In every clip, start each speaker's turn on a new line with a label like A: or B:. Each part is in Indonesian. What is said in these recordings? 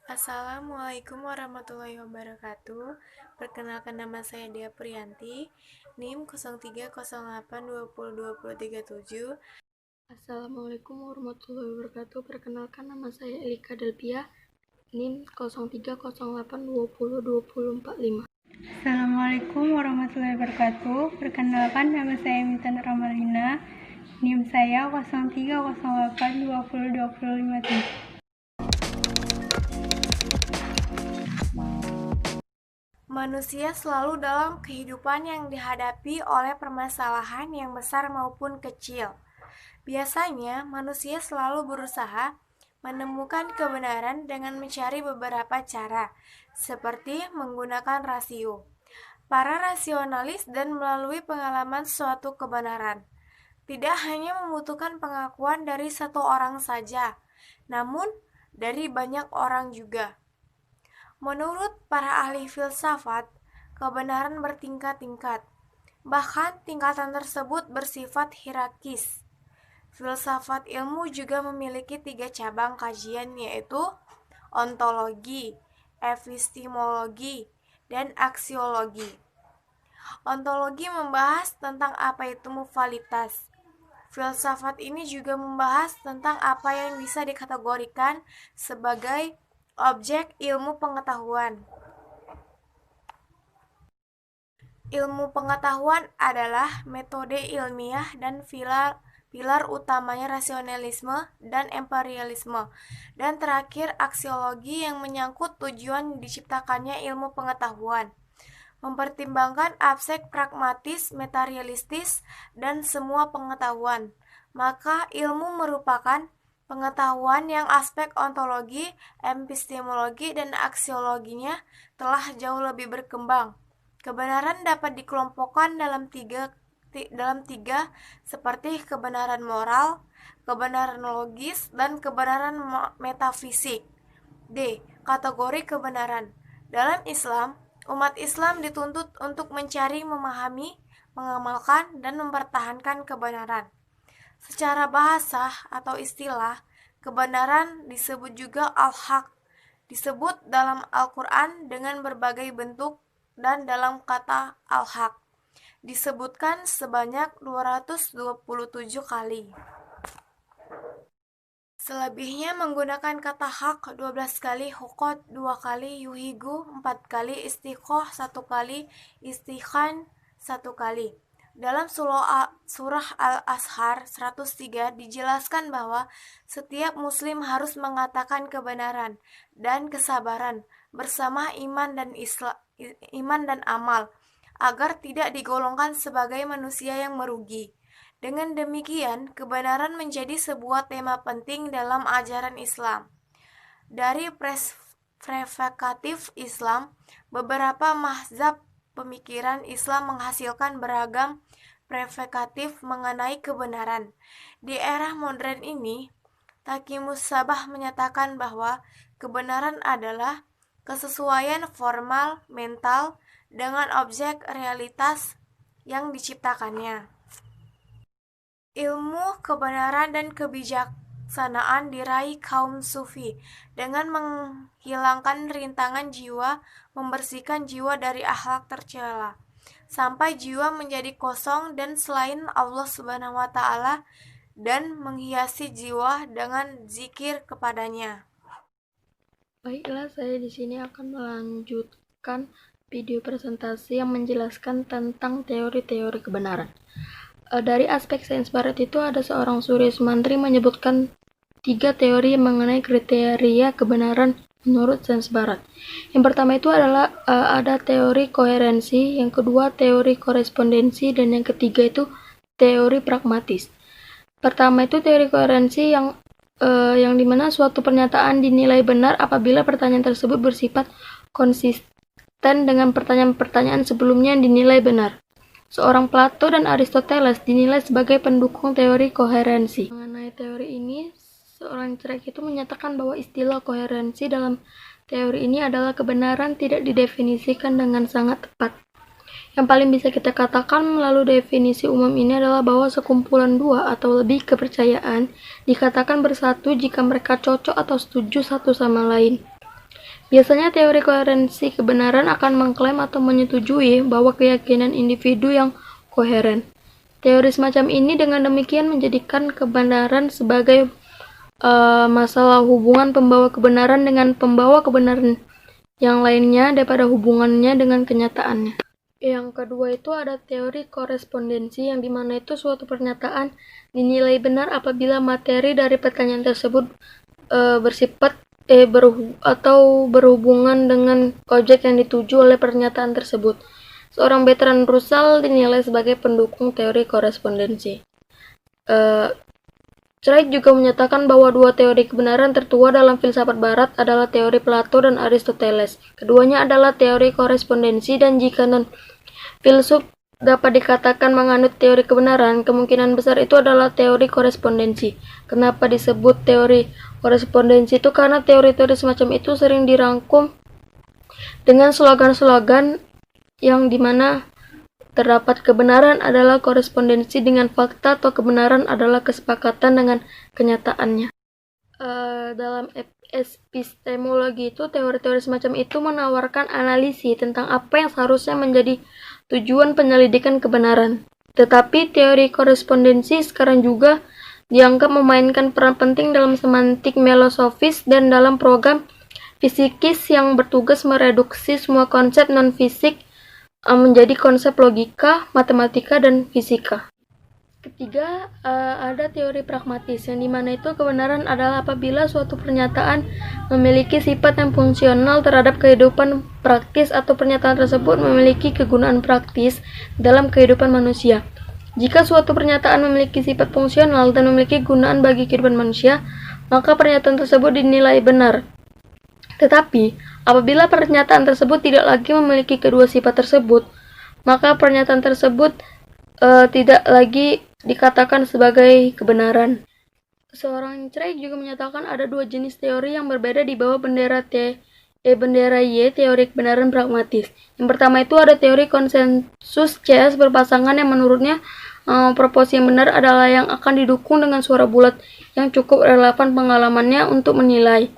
A: Assalamualaikum warahmatullahi wabarakatuh. Perkenalkan, nama saya Dia Priyanti, NIM 0308202037.
B: Assalamualaikum warahmatullahi wabarakatuh. Perkenalkan, nama saya Elika Delpia, NIM 0308202045.
C: Assalamualaikum warahmatullahi wabarakatuh. Perkenalkan, nama saya Mintan Ramalina, NIM saya 0308202057.
A: Manusia selalu dalam kehidupan yang dihadapi oleh permasalahan yang besar maupun kecil. Biasanya, manusia selalu berusaha menemukan kebenaran dengan mencari beberapa cara, seperti menggunakan rasio. Para rasionalis dan melalui pengalaman suatu kebenaran. Tidak hanya membutuhkan pengakuan dari satu orang saja, namun dari banyak orang juga. Menurut para ahli filsafat, kebenaran bertingkat-tingkat. Bahkan tingkatan tersebut bersifat hierarkis. Filsafat ilmu juga memiliki 3 cabang kajian, yaitu ontologi, epistemologi, dan aksiologi. Ontologi membahas tentang apa itu mufalitas. Filsafat ini juga membahas tentang apa yang bisa dikategorikan sebagai objek ilmu pengetahuan. Ilmu pengetahuan adalah metode ilmiah dan pilar utamanya rasionalisme dan empirialisme. Dan terakhir, aksiologi yang menyangkut tujuan diciptakannya ilmu pengetahuan. Mempertimbangkan aspek pragmatis, materialistis, dan semua pengetahuan. Maka ilmu merupakan pengetahuan yang aspek ontologi, epistemologi, dan aksiologinya telah jauh lebih berkembang. Kebenaran dapat dikelompokkan dalam tiga seperti kebenaran moral, kebenaran logis, dan kebenaran metafisik. D. Kategori kebenaran. Dalam Islam, umat Islam dituntut untuk mencari, memahami, mengamalkan, dan mempertahankan kebenaran. Secara bahasa atau istilah, kebenaran disebut juga al-haq, disebut dalam Al-Quran dengan berbagai bentuk, dan dalam kata al-haq disebutkan sebanyak 227 kali. Selebihnya menggunakan kata hak 12 kali, hukot 2 kali, yuhigu 4 kali, istiqoh 1 kali, istikhan 1 kali. Dalam surah Al-Azhar 103 dijelaskan bahwa setiap muslim harus mengatakan kebenaran dan kesabaran bersama iman dan amal, agar tidak digolongkan sebagai manusia yang merugi. Dengan demikian, kebenaran menjadi sebuah tema penting dalam ajaran Islam. Dari perspektif Islam, beberapa mazhab pemikiran Islam menghasilkan beragam perspektif mengenai kebenaran. Di era modern ini, Taqimus Sabah menyatakan bahwa kebenaran adalah kesesuaian formal mental dengan objek realitas yang diciptakannya. Ilmu kebenaran dan kebijaksanaan diraih kaum sufi dengan menghilangkan rintangan jiwa, membersihkan jiwa dari akhlak tercela, sampai jiwa menjadi kosong dan selain Allah Subhanahu wa Ta'ala, dan menghiasi jiwa dengan zikir kepadanya.
B: Baiklah, saya di sini akan melanjutkan video presentasi yang menjelaskan tentang teori-teori kebenaran. Dari aspek sains barat itu ada seorang Surya Sumantri menyebutkan 3 teori mengenai kriteria kebenaran menurut sains barat. Yang pertama itu adalah ada teori koherensi, yang kedua teori korespondensi, dan yang ketiga itu teori pragmatis. Pertama itu teori koherensi yang dimana suatu pernyataan dinilai benar apabila pertanyaan tersebut bersifat konsisten dengan pertanyaan-pertanyaan sebelumnya yang dinilai benar. Seorang Plato dan Aristoteles dinilai sebagai pendukung teori koherensi. Mengenai teori ini, seorang Craig itu menyatakan bahwa istilah koherensi dalam teori ini adalah kebenaran tidak didefinisikan dengan sangat tepat. Yang paling bisa kita katakan melalui definisi umum ini adalah bahwa sekumpulan dua atau lebih kepercayaan dikatakan bersatu jika mereka cocok atau setuju satu sama lain. Biasanya teori koherensi kebenaran akan mengklaim atau menyetujui bahwa keyakinan individu yang koheren. Teori semacam ini dengan demikian menjadikan kebenaran sebagai masalah hubungan pembawa kebenaran dengan pembawa kebenaran yang lainnya daripada hubungannya dengan kenyataannya. Yang kedua itu ada teori korespondensi, yang dimana itu suatu pernyataan dinilai benar apabila materi dari pertanyaan tersebut berhubungan dengan objek yang dituju oleh pernyataan tersebut. Seorang Bertrand Russell dinilai sebagai pendukung teori korespondensi. Craig juga menyatakan bahwa dua teori kebenaran tertua dalam filsafat barat adalah teori Plato dan Aristoteles. Keduanya adalah teori korespondensi, dan jika non-filsuf dapat dikatakan menganut teori kebenaran, kemungkinan besar itu adalah teori korespondensi. Kenapa disebut teori korespondensi itu? Karena teori-teori semacam itu sering dirangkum dengan slogan-slogan yang dimana terdapat kebenaran adalah korespondensi dengan fakta atau kebenaran adalah kesepakatan dengan kenyataannya. Dalam epistemologi itu, teori-teori semacam itu menawarkan analisis tentang apa yang seharusnya menjadi tujuan penyelidikan kebenaran. Tetapi teori korespondensi sekarang juga dianggap memainkan peran penting dalam semantik filosofis dan dalam program fisikis yang bertugas mereduksi semua konsep non-fisik menjadi konsep logika, matematika, dan fisika. Ketiga, ada teori pragmatis, yang dimana itu kebenaran adalah apabila suatu pernyataan memiliki sifat yang fungsional terhadap kehidupan praktis atau pernyataan tersebut memiliki kegunaan praktis dalam kehidupan manusia. Jika suatu pernyataan memiliki sifat fungsional dan memiliki gunaan bagi kehidupan manusia, maka pernyataan tersebut dinilai benar. Tetapi, apabila pernyataan tersebut tidak lagi memiliki kedua sifat tersebut, maka pernyataan tersebut tidak lagi dikatakan sebagai kebenaran. Seorang Craig juga menyatakan ada dua jenis teori yang berbeda di bawah bendera Y, teori kebenaran pragmatis. Yang pertama itu ada teori konsensus CS berpasangan, yang menurutnya proporsi yang benar adalah yang akan didukung dengan suara bulat yang cukup relevan pengalamannya untuk menilai.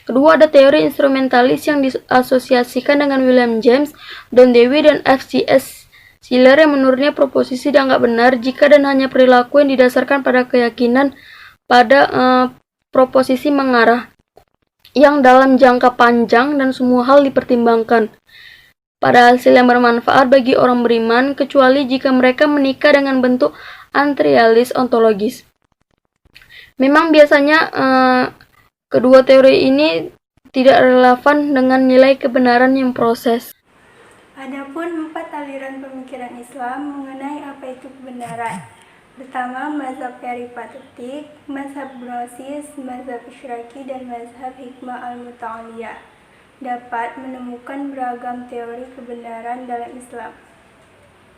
B: Kedua, ada teori instrumentalis yang diasosiasikan dengan William James, Don Dewey, dan F.C.S. Schiller, yang menurutnya proposisi dianggap benar jika dan hanya perilaku yang didasarkan pada keyakinan pada proposisi mengarah, yang dalam jangka panjang dan semua hal dipertimbangkan pada hasil yang bermanfaat bagi orang beriman, kecuali jika mereka menikah dengan bentuk antrialis ontologis. Memang biasanya kedua teori ini tidak relevan dengan nilai kebenaran yang proses.
C: Adapun 4 aliran pemikiran Islam mengenai apa itu kebenaran. Pertama, mazhab peripatetik, mazhab gnosis, mazhab isyraki, dan mazhab hikmah al-muta'aliyah dapat menemukan beragam teori kebenaran dalam Islam.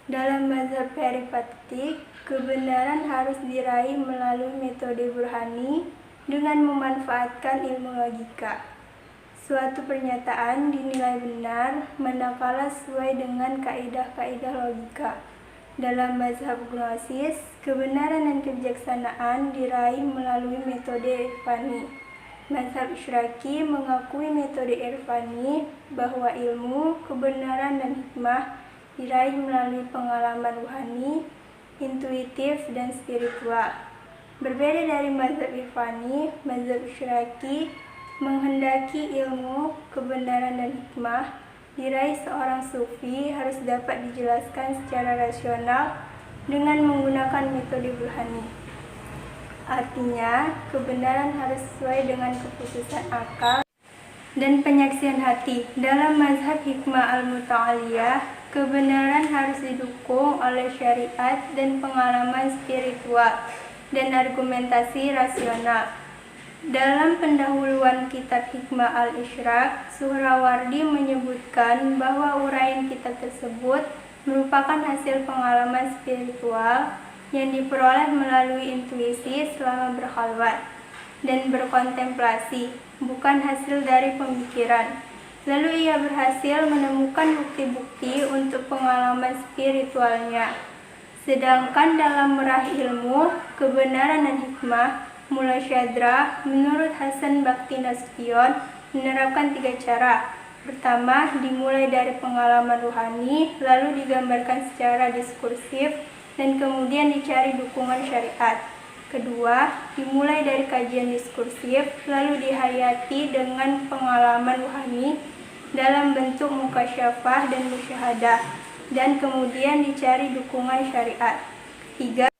C: Dalam mazhab peripatetik, kebenaran harus diraih melalui metode burhani dengan memanfaatkan ilmu logika. Suatu pernyataan dinilai benar manakala sesuai dengan kaidah-kaidah logika. Dalam mazhab gnosis, kebenaran dan kebijaksanaan diraih melalui metode irfani. Mazhab isyraki mengakui metode irfani bahwa ilmu, kebenaran, dan hikmah diraih melalui pengalaman ruhani, intuitif, dan spiritual. Berbeda dari mazhab irfani, mazhab isyraki menghendaki ilmu, kebenaran, dan hikmah diraih seorang sufi harus dapat dijelaskan secara rasional dengan menggunakan metode burhani. Artinya, kebenaran harus sesuai dengan keputusan akal dan penyaksian hati. Dalam mazhab hikmah al-muta'aliyah, kebenaran harus didukung oleh syariat dan pengalaman spiritual dan argumentasi rasional. Dalam pendahuluan kitab Hikmah al-Isyraq, Suhrawardi menyebutkan bahwa uraian kitab tersebut merupakan hasil pengalaman spiritual yang diperoleh melalui intuisi selama berkhalwat. dan berkontemplasi, bukan hasil dari pemikiran. Lalu ia berhasil menemukan bukti-bukti untuk pengalaman spiritualnya. Sedangkan dalam meraih ilmu, kebenaran dan hikmah, Mullah Syadra menurut Hasan Bhakti Nasution menerapkan 3 cara. Pertama, dimulai dari pengalaman rohani, lalu digambarkan secara diskursif, dan kemudian dicari dukungan syariat. Kedua, dimulai dari kajian diskursif, lalu dihayati dengan pengalaman rohani dalam bentuk mukasyafah dan musyahadah, dan kemudian dicari dukungan syariat. Ketiga,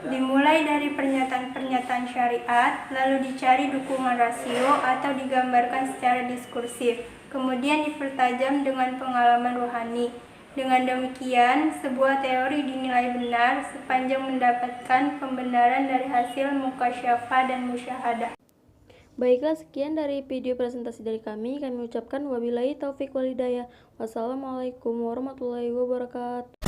C: dimulai dari pernyataan-pernyataan syariat, lalu dicari dukungan rasio atau digambarkan secara diskursif, kemudian dipertajam dengan pengalaman rohani. Dengan demikian, sebuah teori dinilai benar sepanjang mendapatkan pembenaran dari hasil mukasyafah dan musyahadah.
B: Baiklah, sekian dari video presentasi dari kami. Kami ucapkan wabillahi taufik wal hidayah. Wassalamualaikum warahmatullahi wabarakatuh.